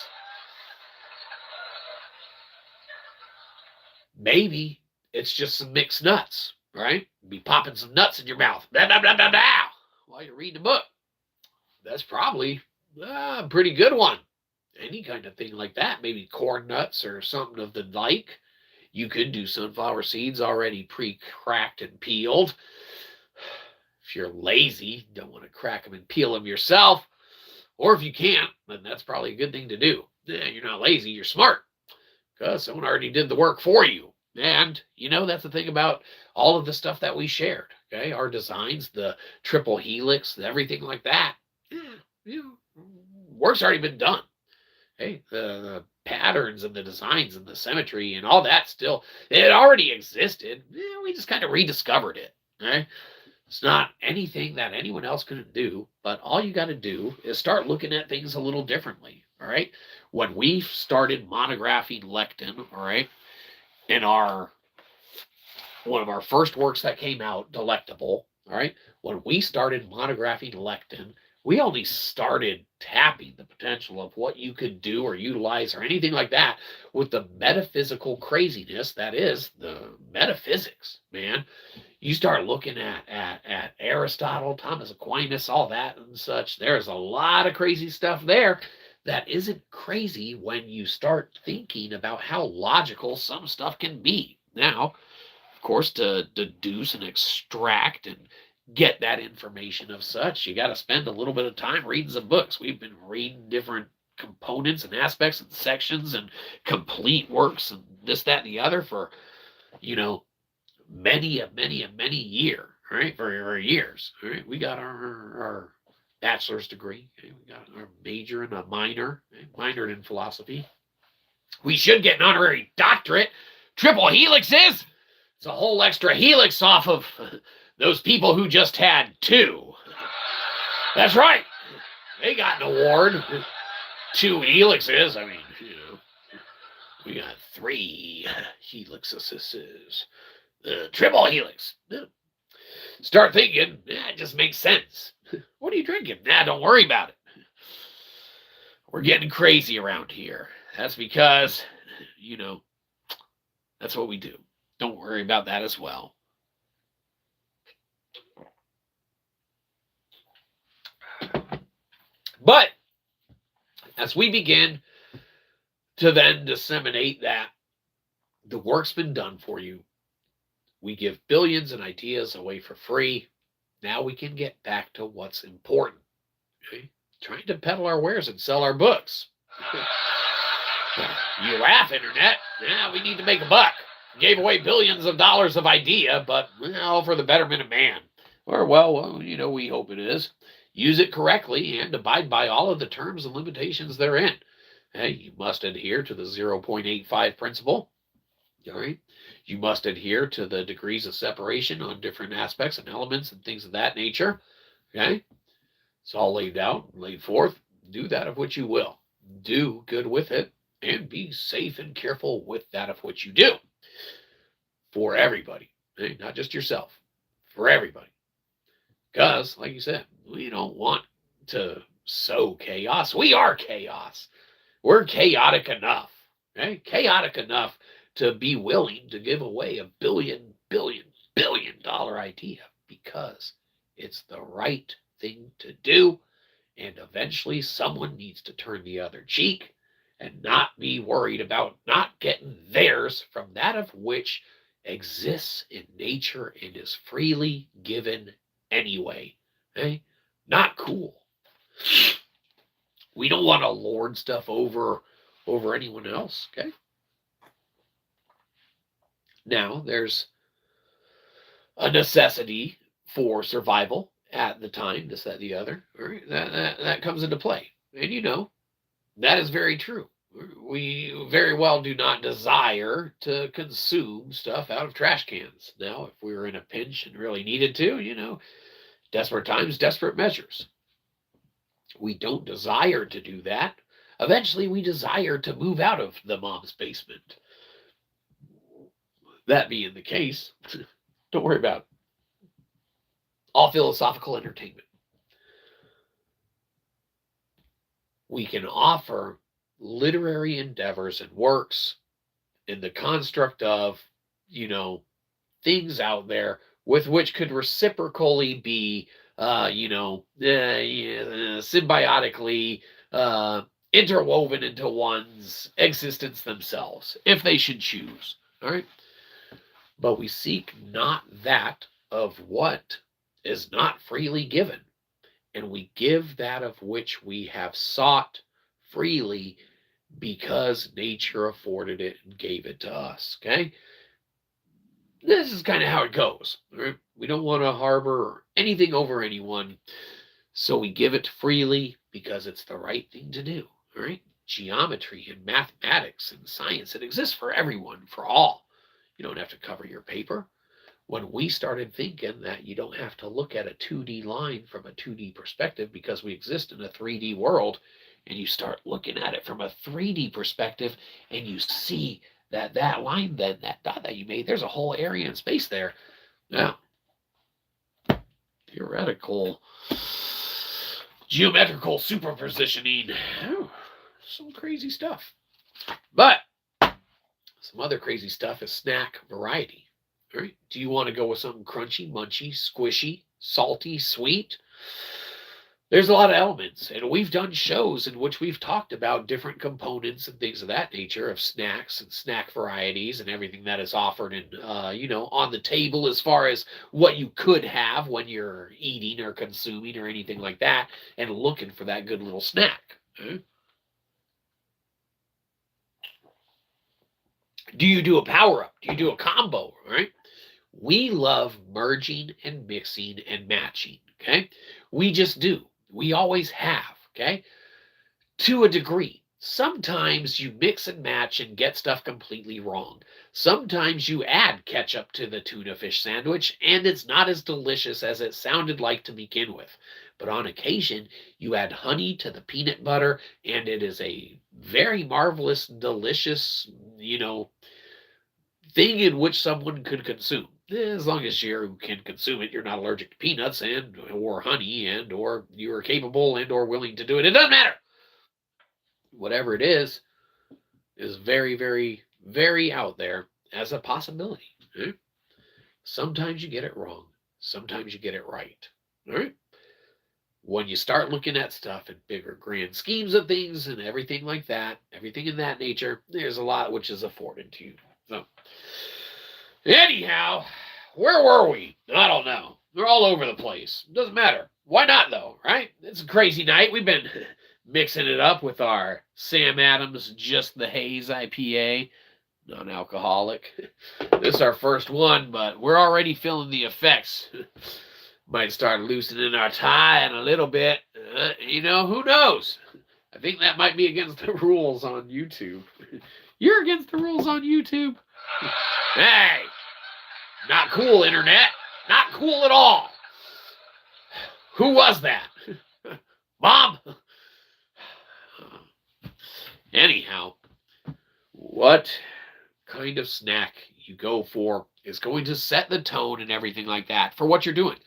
Maybe it's just some mixed nuts, right? Be popping some nuts in your mouth, blah, blah, blah, blah, blah, while you're reading a book. That's probably a pretty good one. Any kind of thing like that, maybe corn nuts or something of the like. You could do sunflower seeds already pre-cracked and peeled. If you're lazy, don't want to crack them and peel them yourself, or if you can't, then that's probably a good thing to do. Yeah, you're not lazy, you're smart, because someone already did the work for you. And, that's the thing about all of the stuff that we shared, okay? Our designs, the triple helix, everything like that, work's already been done. Okay? The patterns and the designs and the symmetry and all that still, it already existed. We just kind of rediscovered it, okay? It's not anything that anyone else couldn't do, but all you got to do is start looking at things a little differently, all right? When we started monographing lectin, all right, in one of our first works that came out, Delectable, all right, when we started monographing lectin, we only started tapping the potential of what you could do or utilize or anything like that with the metaphysical craziness that is the metaphysics, man. You start looking at Aristotle, Thomas Aquinas, all that and such. There's a lot of crazy stuff there that isn't crazy when you start thinking about how logical some stuff can be. Now, of course, to deduce and extract and get that information of such, you got to spend a little bit of time reading some books. We've been reading different components and aspects and sections and complete works and this, that, and the other for, many years, right? For years, right? We got our bachelor's degree. Okay? We got our major and a minor, okay? Minored in philosophy. We should get an honorary doctorate. Triple helixes. It's a whole extra helix off of those people who just had 2. That's right. They got an award. 2 helixes. I mean, we got 3 helixes. Triple helix. Start thinking, it just makes sense. What are you drinking? Don't worry about it. We're getting crazy around here. That's because, you know, that's what we do. Don't worry about that as well. But as we begin to then disseminate that the work's been done for you, we give billions and ideas away for free. Now we can get back to what's important. Okay? Trying to peddle our wares and sell our books. You laugh, Internet. Yeah, we need to make a buck. Gave away billions of dollars of idea, but well, for the betterment of man. Or, well, we hope it is. Use it correctly and abide by all of the terms and limitations therein. Hey, you must adhere to the 0.85 principle. All right. You must adhere to the degrees of separation on different aspects and elements and things of that nature. Okay. It's all laid out, laid forth. Do that of which you will. Do good with it and be safe and careful with that of which you do. For everybody. Okay? Not just yourself. For everybody. Because, like you said, we don't want to sow chaos. We are chaos. We're chaotic enough. Okay? Chaotic enough to be willing to give away a billion dollar idea because it's the right thing to do. And eventually someone needs to turn the other cheek and not be worried about not getting theirs from that of which exists in nature and is freely given anyway. Okay? Not cool. We don't want to lord stuff over anyone else. Okay? Now, there's a necessity for survival at the time, this, that, the other. Right? That comes into play. And that is very true. We very well do not desire to consume stuff out of trash cans. Now, if we were in a pinch and really needed to, desperate times, desperate measures. We don't desire to do that. Eventually, we desire to move out of the mom's basement. That being the case, don't worry about it. All philosophical entertainment. We can offer literary endeavors and works in the construct of, things out there with which could reciprocally be, symbiotically interwoven into one's existence themselves, if they should choose. All right. But we seek not that of what is not freely given. And we give that of which we have sought freely because nature afforded it and gave it to us. Okay? This is kind of how it goes. Right? We don't want to harbor anything over anyone. So we give it freely because it's the right thing to do. All right? Geometry and mathematics and science, it exists for everyone, for all. You don't have to cover your paper. When we started thinking that you don't have to look at a 2D line from a 2D perspective because we exist in a 3D world, and you start looking at it from a 3D perspective, and you see that line, then that dot that you made, there's a whole area in space there. Now, theoretical, geometrical superpositioning, some crazy stuff. But some other crazy stuff is snack variety. Right? Do you want to go with something crunchy, munchy, squishy, salty, sweet? There's a lot of elements, and we've done shows in which we've talked about different components and things of that nature of snacks and snack varieties and everything that is offered and on the table as far as what you could have when you're eating or consuming or anything like that, and looking for that good little snack. Okay? Do you do a power-up? Do you do a combo, right? We love merging and mixing and matching, okay? We just do. We always have, okay? To a degree. Sometimes you mix and match and get stuff completely wrong. Sometimes you add ketchup to the tuna fish sandwich, and it's not as delicious as it sounded like to begin with. But on occasion, you add honey to the peanut butter, and it is a very marvelous, delicious, thing in which someone could consume. As long as you can consume it, you're not allergic to peanuts or honey or you're capable and or willing to do it. It doesn't matter. whatever it is very, very, very out there as a possibility. Right? Sometimes you get it wrong. Sometimes you get it right. All right? When you start looking at stuff in bigger grand schemes of things and everything like that, everything in that nature, there's a lot which is afforded to you. So, anyhow, where were we? I don't know. They're all over the place. Doesn't matter. Why not, though, right? It's a crazy night. We've been mixing it up with our Sam Adams Just the Haze IPA, non-alcoholic. This is our first one, but we're already feeling the effects. Might start loosening our tie in a little bit. Who knows? I think that might be against the rules on YouTube. You're against the rules on YouTube? Hey, not cool, Internet. Not cool at all. Who was that? Mom? Anyhow, what kind of snack you go for is going to set the tone and everything like that for what you're doing.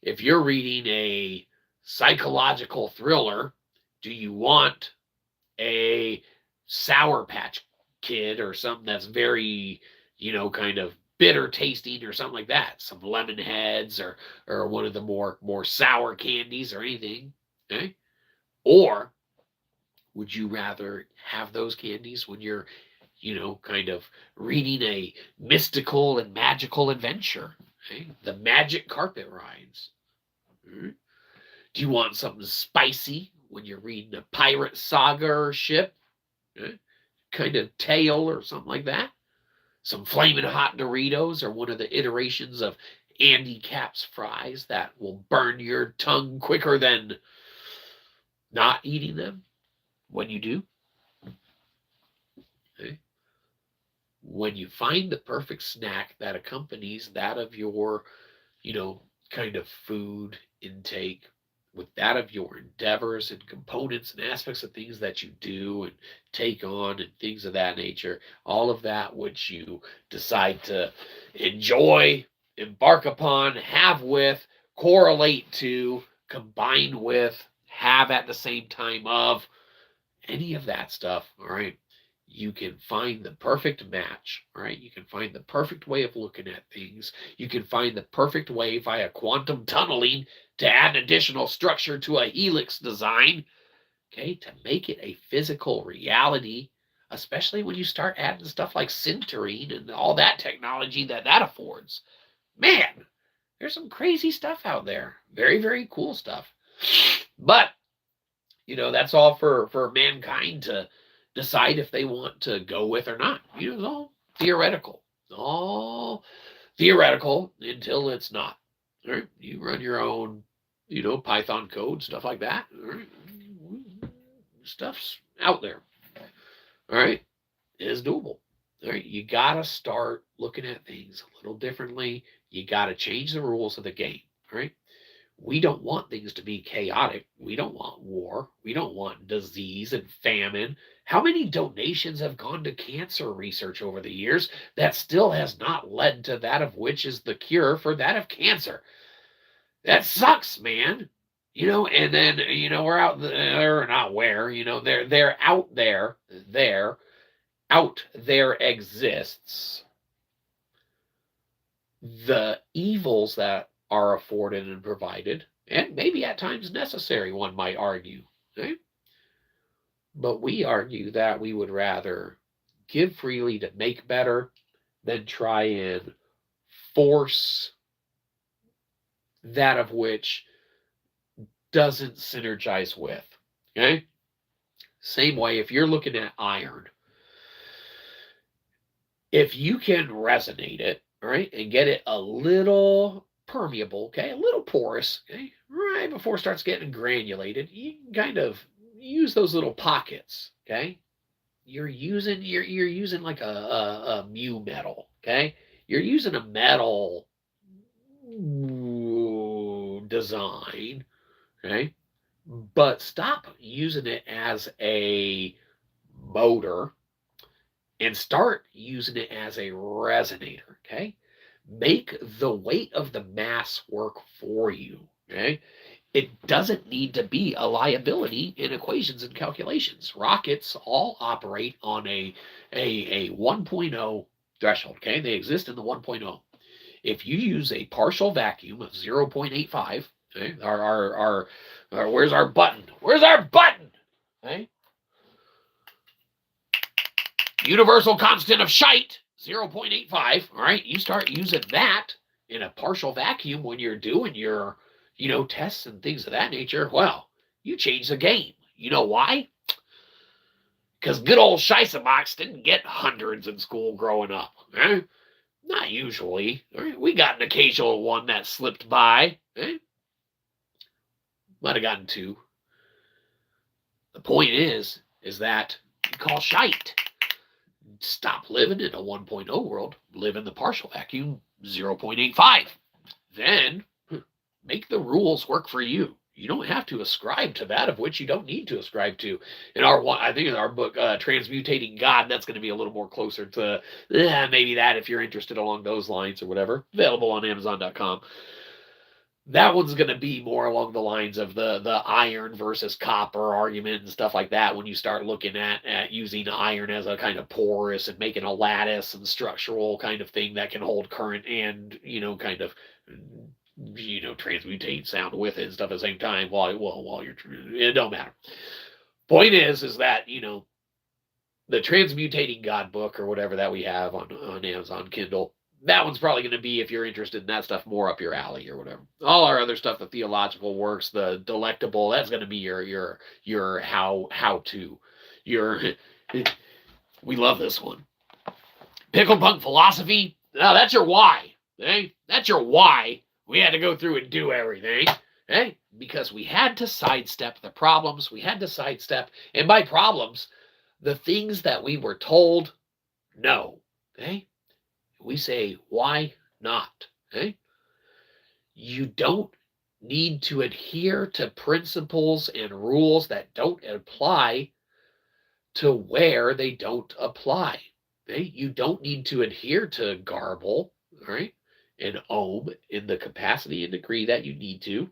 If you're reading a psychological thriller, do you want a Sour Patch Kid or something that's very, kind of bitter tasting or something like that? Some lemon heads or one of the more sour candies or anything. Okay? Or would you rather have those candies when you're, kind of reading a mystical and magical adventure? Okay? The magic carpet rides. Right? Do you want something spicy when you're reading a pirate saga or ship? Okay? Kind of tale or something like that? Some flaming hot Doritos or one of the iterations of Andy Capp's fries that will burn your tongue quicker than not eating them when you do? Okay? When you find the perfect snack that accompanies that of your, kind of food intake with that of your endeavors and components and aspects of things that you do and take on and things of that nature, all of that which you decide to enjoy, embark upon, have with, correlate to, combine with, have at the same time of, any of that stuff, all right? You can find the perfect match, all right? You can find the perfect way of looking at things. You can find the perfect way via quantum tunneling to add additional structure to a helix design, okay, to make it a physical reality, especially when you start adding stuff like sintering and all that technology that affords. Man, there's some crazy stuff out there. Very, very cool stuff. But, that's all for mankind to decide if they want to go with or not. It's all theoretical. All theoretical until it's not. All right? You run your own, Python code, stuff like that. All right? Stuff's out there. All right? It is doable. All right? You got to start looking at things a little differently. You got to change the rules of the game. All right? We don't want things to be chaotic. We don't want war. We don't want disease and famine. How many donations have gone to cancer research over the years that still has not led to that of which is the cure for that of cancer? That sucks, man. And then, we're out there, not where, they're out there, out there exists the evils that are afforded and provided, and maybe at times necessary, one might argue. Okay? But we argue that we would rather give freely to make better than try and force that of which doesn't synergize with. Okay? Same way, if you're looking at iron, if you can resonate it, all right, and get it a little permeable, okay, a little porous, okay, right before it starts getting granulated, you can kind of use those little pockets, okay. You're using like a mu metal, okay. You're using a metal design, okay, but stop using it as a motor and start using it as a resonator, okay? Make the weight of the mass work for you, okay? it doesn't need to be a liability in equations and calculations. Rockets all operate on a 1.0 threshold, okay? They exist in the 1.0. If you use a partial vacuum of 0.85, okay, where's our button? Where's our button? Okay? Universal constant of shite, 0.85, all right? You start using that in a partial vacuum when you're doing your, tests and things of that nature. Well, you change the game. You know why? Because good old Shyzalosophy didn't get hundreds in school growing up. Eh? Not usually. Right? We got an occasional one that slipped by. Eh? Might have gotten two. The point is that you call shite. Stop living in a 1.0 world. Live in the partial vacuum, 0.85. Then make the rules work for you. You don't have to ascribe to that of which you don't need to ascribe to. I think in our book, Transmutating God, that's going to be a little more closer to maybe that if you're interested along those lines or whatever. Available on Amazon.com. That one's going to be more along the lines of the iron versus copper argument and stuff like that when you start looking at using iron as a kind of porous and making a lattice and structural kind of thing that can hold current and, kind of transmutate sound with it and stuff at the same time while you're, it don't matter. Point is that, the Transmutating God book or whatever that we have on Amazon Kindle, that one's probably going to be, if you're interested in that stuff, more up your alley or whatever. All our other stuff, the theological works, the delectable, that's going to be your how to. We love this one. Pickle punk philosophy. Now that's your why. Eh? That's your why. We had to go through and do everything. Eh? Because we had to sidestep the problems. We had to sidestep, and by problems, the things that we were told no. Okay? We say, why not? Okay? You don't need to adhere to principles and rules that don't apply to where they don't apply. Okay? You don't need to adhere to garble, all right, and ohm in the capacity and degree that you need to.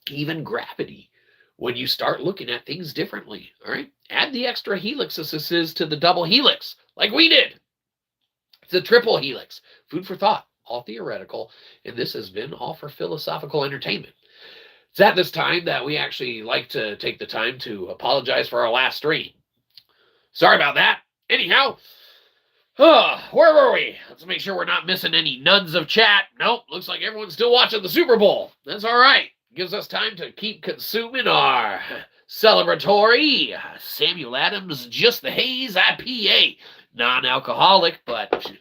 Even gravity, when you start looking at things differently, all right? Add the extra helixes to the double helix, like we did. It's a triple helix. Food for thought, all theoretical, and this has been all for philosophical entertainment. It's at this time that we actually like to take the time to apologize for our last stream. Sorry about that. Anyhow, where were we? Let's make sure we're not missing any nuns of chat. Nope, looks like everyone's still watching the Super Bowl. That's all right. Gives us time to keep consuming our celebratory Samuel Adams Just the Haze IPA. Non-alcoholic, but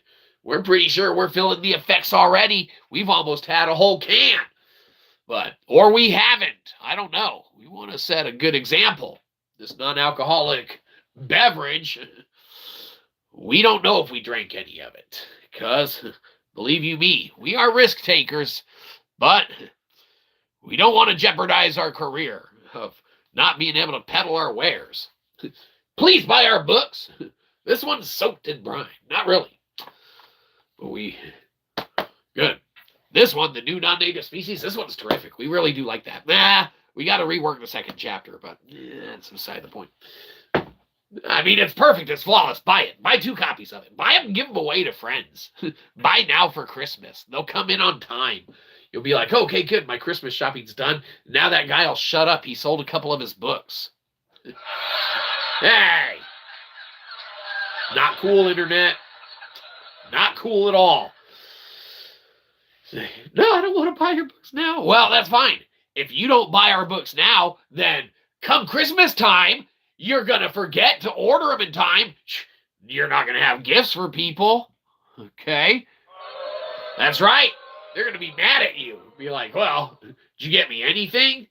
we're pretty sure we're feeling the effects already. We've almost had a whole can. Or we haven't. I don't know. We want to set a good example. This non-alcoholic beverage, we don't know if we drank any of it. Because, believe you me, we are risk takers. But we don't want to jeopardize our career of not being able to peddle our wares. Please buy our books. This one's soaked in brine. Not really. But good. This one, the new non-native species, this one's terrific. We really do like that. We got to rework the second chapter, but that's beside the point. I mean, it's perfect. It's flawless. Buy it. Buy 2 copies of it. Buy them and give them away to friends. Buy now for Christmas. They'll come in on time. You'll be like, okay, good. My Christmas shopping's done. Now that guy will shut up. He sold a couple of his books. Hey. Not cool, internet. Not cool at all. No, I don't want to buy your books now. Well, that's fine. If you don't buy our books now, then come Christmas time, you're going to forget to order them in time. You're not going to have gifts for people. Okay? That's right. They're going to be mad at you. Be like, well, did you get me anything?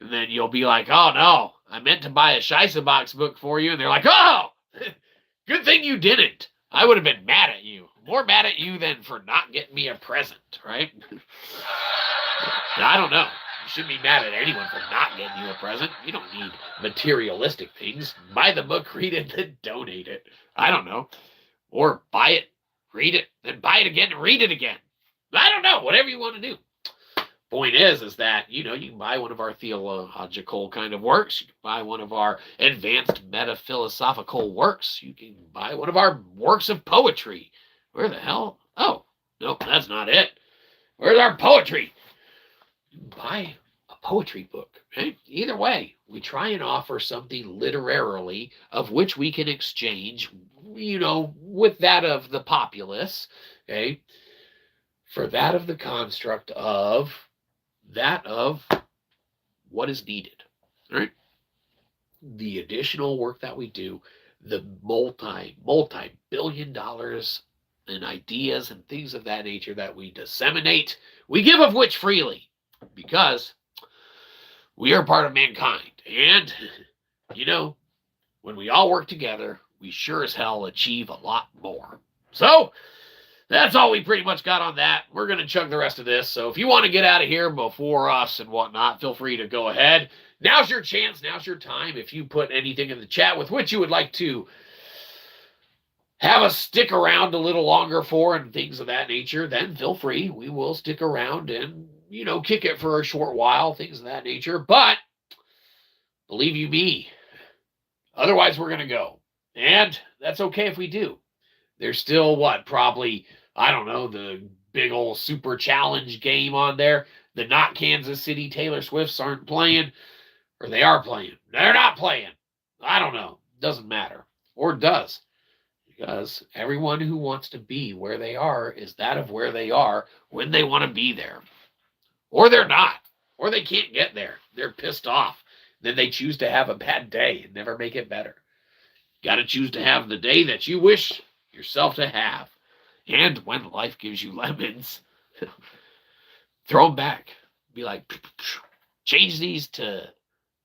And then you'll be like, oh, no, I meant to buy a Shyzalosophy book for you. And they're like, oh, good thing you didn't. I would have been mad at you. More mad at you than for not getting me a present, right? I don't know. You shouldn't be mad at anyone for not getting you a present. You don't need materialistic things. Buy the book, read it, then donate it. I don't know. Or buy it, read it, then buy it again and read it again. I don't know. Whatever you want to do. Point is that, you can buy one of our theological kind of works. You can buy one of our advanced metaphilosophical works. You can buy one of our works of poetry. Where the hell? Oh, nope, that's not it. Where's our poetry? You can buy a poetry book. Okay? Either way, we try and offer something literarily of which we can exchange, with that of the populace, okay, for that of the construct of that of what is needed, right? The additional work that we do, the multi-billion dollars in ideas and things of that nature that we disseminate, we give of which freely, because we are part of mankind. And, when we all work together, we sure as hell achieve a lot more. So, that's all we pretty much got on that. We're going to chug the rest of this. So if you want to get out of here before us and whatnot, feel free to go ahead. Now's your chance. Now's your time. If you put anything in the chat with which you would like to have us stick around a little longer for and things of that nature, then feel free. We will stick around and, kick it for a short while, things of that nature. But believe you me, otherwise we're going to go. And that's okay if we do. There's still probably, I don't know, the big old super challenge game on there. The not Kansas City Taylor Swifts aren't playing, or they are playing. They're not playing. I don't know. Doesn't matter. Or it does. Because everyone who wants to be where they are is that of where they are when they want to be there. Or they're not. Or they can't get there. They're pissed off. Then they choose to have a bad day and never make it better. Got to choose to have the day that you wish yourself to have. And when life gives you lemons, throw them back. Be like, change these to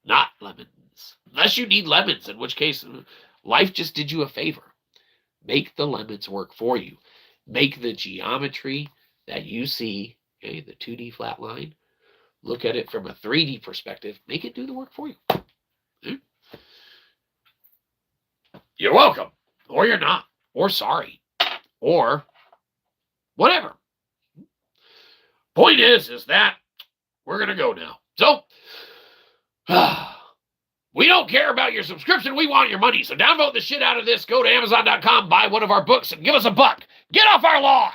not lemons. Unless you need lemons, in which case life just did you a favor. Make the lemons work for you. Make the geometry that you see, okay, the 2D flat line, look at it from a 3D perspective. Make it do the work for you. Okay? You're welcome. Or you're not. Or sorry. Or whatever. Point is that we're going to go now. So, we don't care about your subscription. We want your money. So downvote the shit out of this. Go to Amazon.com, buy one of our books, and give us a buck. Get off our lawn.